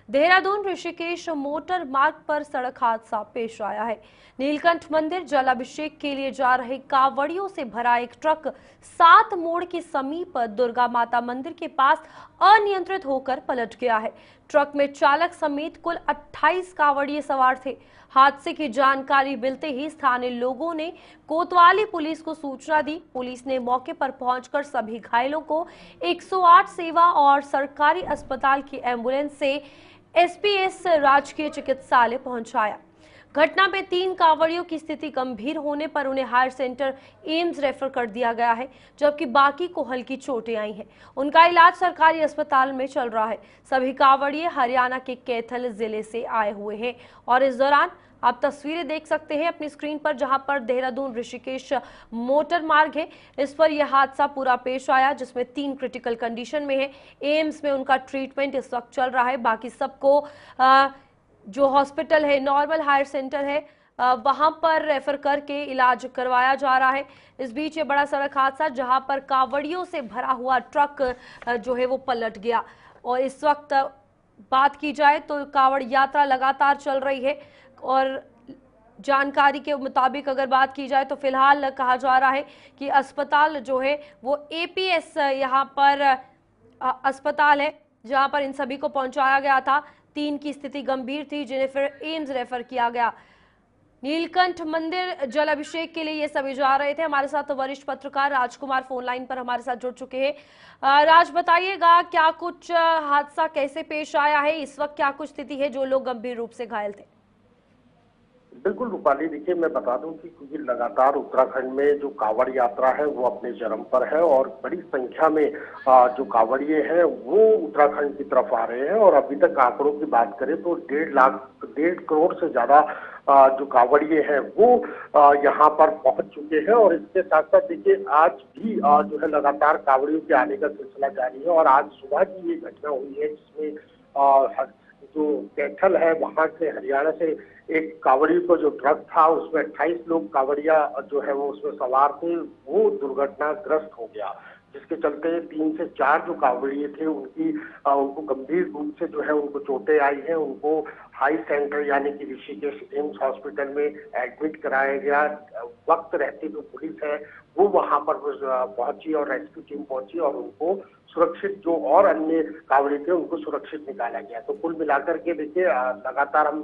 Dehradun Rishikesh motor मार्ग पर सड़क हादसा पेश आया है। नीलकंठ मंदिर जलाभिषेक के लिए जा रहे कांवड़ियों से भरा एक ट्रक 7 मोड़ के समीप दुर्गा माता मंदिर के पास अनियंत्रित होकर पलट गया है। ट्रक में चालक समेत कुल 28 कांवड़िए सवार थे। हादसे की जानकारी मिलते ही स्थानीय लोगों ने कोतवाली पुलिस को सूचना दी। पुलिस ने मौके पर पहुंचकर सभी घायलों को 108 सेवा और सरकारी अस्पताल की एम्बुलेंस से एसपीएस राजकीय चिकित्सालय पहुंचाया। घटना में 3 कांवड़ियों की स्थिति गंभीर होने पर उन्हें हायर सेंटर एम्स रेफर कर दिया गया है, जबकि बाकी को हल्की चोटें आई हैं। उनका इलाज सरकारी अस्पताल में चल रहा है। सभी कांवड़िए हरियाणा के कैथल जिले से आए हुए हैं और इस दौरान आप तस्वीरें देख सकते हैं अपनी स्क्रीन पर, जहां पर देहरादून ऋषिकेश मोटर मार्ग है, इस पर यह हादसा पूरा पेश आया, जिसमें 3 क्रिटिकल कंडीशन में है। एम्स में उनका ट्रीटमेंट इस वक्त चल रहा है। बाकी सबको जो हॉस्पिटल है, नॉर्मल हायर सेंटर है, वहां पर रेफर करके इलाज करवाया जा रहा है। इस बीच ये बड़ा सड़क हादसा, जहां पर कांवड़ियों से भरा हुआ ट्रक जो है वो पलट गया। और इस वक्त बात की जाए तो कांवड़ यात्रा लगातार चल रही है और जानकारी के मुताबिक अगर बात की जाए तो फिलहाल कहा जा रहा है कि अस्पताल जो है वो एपीएस यहाँ पर अस्पताल है, जहां पर इन सभी को पहुंचाया गया था। 3 की स्थिति गंभीर थी, जिन्हें फिर एम्स रेफर किया गया। नीलकंठ मंदिर जलाभिषेक के लिए ये सभी जा रहे थे। हमारे साथ वरिष्ठ पत्रकार राजकुमार फोन लाइन पर हमारे साथ जुड़ चुके हैं। राज, बताइएगा क्या कुछ हादसा कैसे पेश आया है, इस वक्त क्या कुछ स्थिति है, जो लोग गंभीर रूप से घायल थे? बिल्कुल रूपाली, देखिए मैं बता दूं कि क्योंकि लगातार उत्तराखंड में जो कांवड़ यात्रा है वो अपने चरम पर है और बड़ी संख्या में जो कांवड़िए हैं वो उत्तराखंड की तरफ आ रहे हैं। और अभी तक आंकड़ों की बात करें तो 1.5 करोड़ से ज्यादा जो कांवड़िए हैं वो यहाँ पर पहुंच चुके हैं। और इसके साथ साथ देखिए आज भी जो है लगातार कांवड़ियों के आने का सिलसिला जारी है। और आज सुबह की ये घटना हुई है जिसमें जो कैथल है वहां से हरियाणा से एक कांवड़ी को जो ट्रक था उसमें 28 लोग कांवड़िया जो है वो उसमें सवार थे, वो दुर्घटनाग्रस्त हो गया, जिसके चलते 3 से 4 जो कांवड़िए थे उनको गंभीर रूप से जो है उनको चोटें आई हैं। उनको हाई सेंटर यानी कि ऋषिकेश एम्स हॉस्पिटल में एडमिट कराया गया। वक्त रहते जो पुलिस है वो वहां पर पहुंची और रेस्क्यू टीम पहुंची और उनको सुरक्षित, जो और अन्य कांवड़ी थे उनको सुरक्षित निकाला गया। तो कुल मिलाकर के देखिए लगातार हम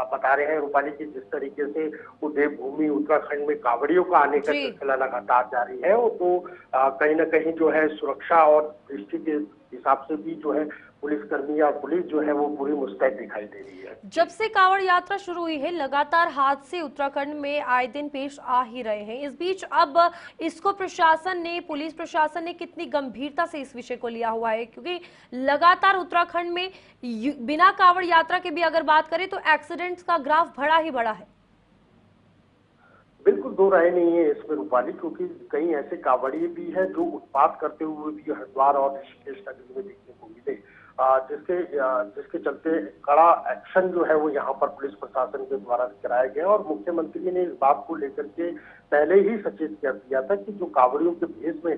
बता रहे हैं रूपाली की, जिस तरीके से वो देवभूमि उत्तराखंड में कांवड़ियों का आने का सिलसिला लगातार जारी है, तो कहीं ना कहीं जो है सुरक्षा और दृष्टि के हिसाब से भी जो है पुलिसकर्मी और पुलिस जो है वो पूरी मुस्तैद दिखाई दे रही है। जब से कांवड़ यात्रा शुरू हुई है, लगातार हादसे उत्तराखंड में आए दिन पेश आ ही रहे हैं। इस बीच अब इसको पुलिस प्रशासन ने कितनी गंभीरता से इस विषय को लिया हुआ है, क्योंकि लगातार उत्तराखंड में बिना कांवड़ यात्रा के भी अगर बात करें तो एक्सीडेंट्स का ग्राफ बढ़ा ही बढ़ा है। बिल्कुल दो राय नहीं है इसमें रूपाली, क्योंकि कई ऐसे कांवड़िए भी हैं जो उत्पात करते हुए भी हरिद्वार और ऋषिकेश नगरी में देखने को मिले, जिसके चलते कड़ा एक्शन जो है वो यहाँ पर पुलिस प्रशासन के द्वारा कराया गया। और मुख्यमंत्री ने इस बात को लेकर के पहले ही सचेत कर दिया था कि जो कांवड़ियों के भेष में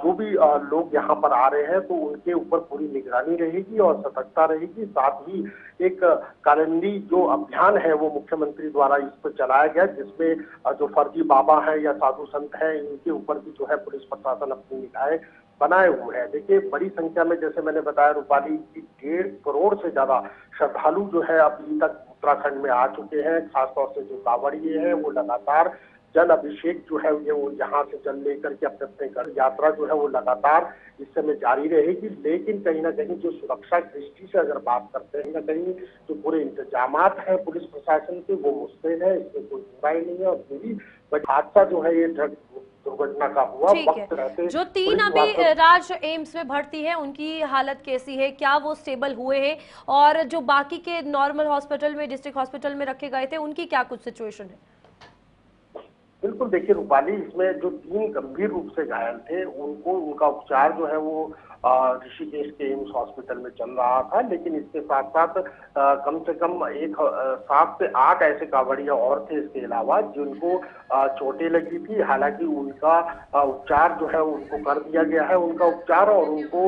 जो भी लोग यहाँ पर आ रहे हैं तो उनके ऊपर पूरी निगरानी रहेगी और सतर्कता रहेगी। साथ ही एक कालिंदी जो अभियान है वो मुख्यमंत्री द्वारा इस पर चलाया गया, जिसमें जो फर्जी बाबा है या साधु संत है इनके ऊपर भी जो है पुलिस प्रशासन अपनी निगाहें बनाए हुए हैं। देखिए बड़ी संख्या में, जैसे मैंने बताया रूपाली, की 1.5 करोड़ से ज्यादा श्रद्धालु जो है अभी तक उत्तराखंड में आ चुके हैं। खासतौर से जो कांवड़िए हैं वो लगातार जल अभिषेक जो है ये वो यहाँ से जल लेकर के अपने अपने घर यात्रा जो है वो लगातार इस समय जारी रहेगी। लेकिन कहीं ना कहीं जो सुरक्षा दृष्टि से अगर बात करते हैं, कहीं जो पूरे इंतजामात हैं पुलिस प्रशासन के वो मुस्तैद है, इसमें कोई बुराई नहीं है। और पूरी हादसा जो है ये दुर्घटना का हुआ वक्त रहते। जो 3 अभी राज एम्स में भर्ती है उनकी हालत कैसी है, क्या वो स्टेबल हुए हैं? और जो बाकी के नॉर्मल हॉस्पिटल में, डिस्ट्रिक्ट हॉस्पिटल में रखे गए थे, उनकी क्या कुछ सिचुएशन है? बिल्कुल देखिए रूपाली, इसमें जो 3 गंभीर रूप से घायल थे उनका उपचार जो है वो ऋषिकेश के एम्स हॉस्पिटल में चल रहा था। लेकिन इसके साथ साथ कम से कम 7 से 8 ऐसे कांवड़िया और थे इसके अलावा जिनको चोटें लगी थी। हालांकि उनका उपचार जो है उनको कर दिया गया है, उनका उपचार, और उनको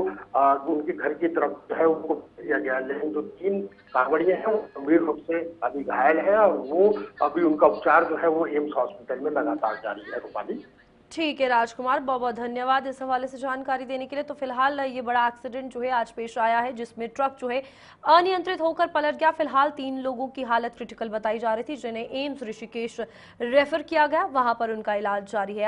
उनके घर की तरफ जो है उनको भेज दिया गया है। लेकिन जो 3 कांवड़िए हैं वो गंभीर रूप से अभी घायल है और वो अभी उनका उपचार जो है वो एम्स हॉस्पिटल में लगातार जारी है। रूपाली, ठीक है राजकुमार, बहुत बहुत धन्यवाद इस हवाले से जानकारी देने के लिए। तो फिलहाल ये बड़ा एक्सीडेंट जो है आज पेश आया है, जिसमें ट्रक जो है अनियंत्रित होकर पलट गया। फिलहाल 3 लोगों की हालत क्रिटिकल बताई जा रही थी, जिन्हें एम्स ऋषिकेश रेफर किया गया, वहां पर उनका इलाज जारी है।